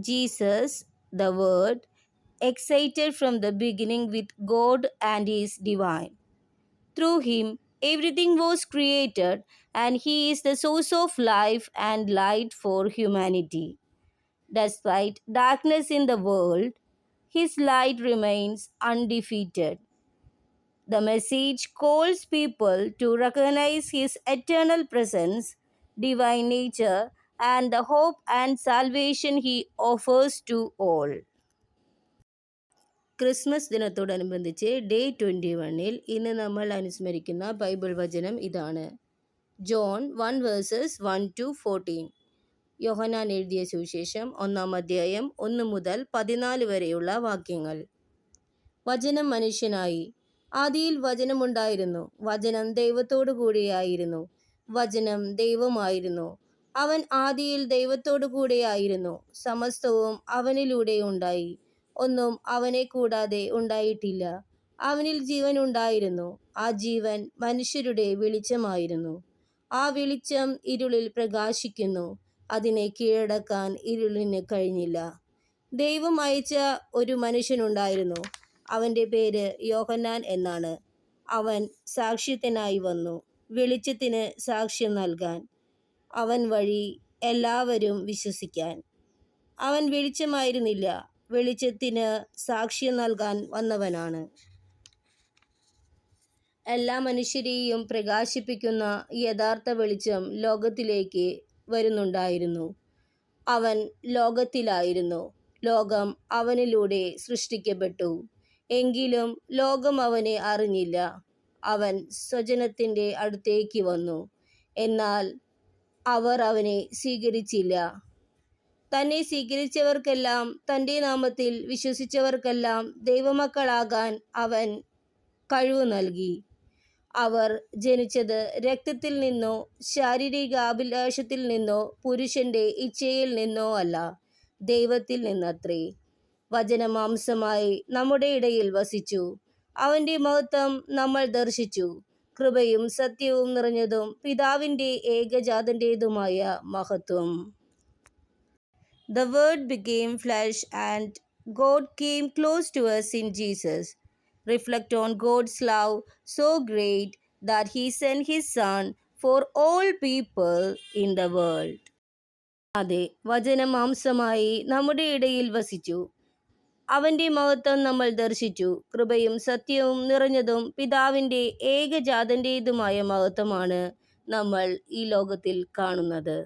Jesus, the Word, excited from the beginning with God and is divine. Through him, everything was created, and he is the source of life and light for humanity. Despite darkness in the world, his light remains undefeated. The message calls people to recognize his eternal presence, divine nature, and the hope and salvation he offers to all. Christmas ദിനത്തോടനുബന്ധിച്ച് day 21 ഇന്ന് നമ്മൾ അനുസ്മരിക്കുന്ന Bible വചനം ഇതാണ്. John 1:1-14. യോഹന്നാൻ എഴുതിയ സുവിശേഷം 1-ാം അധ്യായം 1 മുതൽ 14 വരെയുള്ള വാക്യങ്ങൾ. വചനം മനുഷ്യനായി. ആദിയിൽ വചനമുണ്ടായിരുന്നു. വചനം ദൈവത്തോടു കൂടിയായിരുന്നു. വചനം ദൈവമായിരുന്നു. അവൻ ആദിയിൽ ദൈവത്തോടു കൂടെയായിരുന്നു. സമസ്തവും അവനിലൂടെ ഉണ്ടായി. ഒന്നും അവനെ കൂടാതെ ഉണ്ടായിട്ടില്ല. അവനിൽ ജീവൻ ഉണ്ടായിരുന്നു. ആ ജീവൻ മനുഷ്യരുടെ വെളിച്ചമായിരുന്നു. ആ വെളിച്ചം ഇരുളിൽ പ്രകാശിക്കുന്നു. അതിനെ കീഴടക്കാൻ ഇരുളിന് കഴിഞ്ഞില്ല. ദൈവം അയച്ച ഒരു മനുഷ്യനുണ്ടായിരുന്നു. അവൻ്റെ പേര് യോഹന്നാൻ എന്നാണ്. അവൻ സാക്ഷ്യത്തിനായി വന്നു, വെളിച്ചത്തിന് സാക്ഷ്യം നൽകാൻ, അവൻ വഴി എല്ലാവരും വിശ്വസിക്കാൻ. അവൻ വെളിച്ചമായിരുന്നില്ല, വെളിച്ചത്തിന് സാക്ഷ്യം നൽകാൻ വന്നവനാണ്. എല്ലാ മനുഷ്യരെയും പ്രകാശിപ്പിക്കുന്ന യഥാർത്ഥ വെളിച്ചം ലോകത്തിലേക്ക് വരുന്നുണ്ടായിരുന്നു. അവൻ ലോകത്തിലായിരുന്നു. ലോകം അവനിലൂടെ സൃഷ്ടിക്കപ്പെട്ടു. എങ്കിലും ലോകം അവനെ അറിഞ്ഞില്ല. അവൻ സ്വജനത്തിൻ്റെ അടുത്തേക്ക് വന്നു, എന്നാൽ അവർ അവനെ സ്വീകരിച്ചില്ല. തന്നെ സ്വീകരിച്ചവർക്കെല്ലാം, തൻ്റെ നാമത്തിൽ വിശ്വസിച്ചവർക്കെല്ലാം ദൈവമക്കളാകാൻ അവൻ കഴിവ് നൽകി. അവർ ജനിച്ചത് രക്തത്തിൽ നിന്നോ ശാരീരിക അഭിലാഷത്തിൽ നിന്നോ പുരുഷന്റെ ഇച്ഛയിൽ നിന്നോ അല്ല, ദൈവത്തിൽ നിന്നത്രേ. വചനം മാംസമായി നമ്മുടെ ഇടയിൽ വസിച്ചു. അവൻ്റെ മഹത്വം നമ്മൾ ദർശിച്ചു. കൃപയും സത്യവും നിറഞ്ഞതും പിതാവിൻ്റെ ഏകജാതൻ്റേതുമായ മഹത്വം. The Word became flesh and God came close to us in Jesus. Reflect on God's love so great that he sent his Son for all people in the world. അതെ, വചനം മാംസമായി നമ്മുടെ ഇടയിൽ വസിച്ചു. അവൻ്റെ മഹത്വം നമ്മൾ ദർശിച്ചു. കൃപയും സത്യവും നിറഞ്ഞതും പിതാവിൻ്റെ ഏകജാതൻ്റേതുമായ മഹത്വമാണ് നമ്മൾ ഈ ലോകത്തിൽ കാണുന്നത്.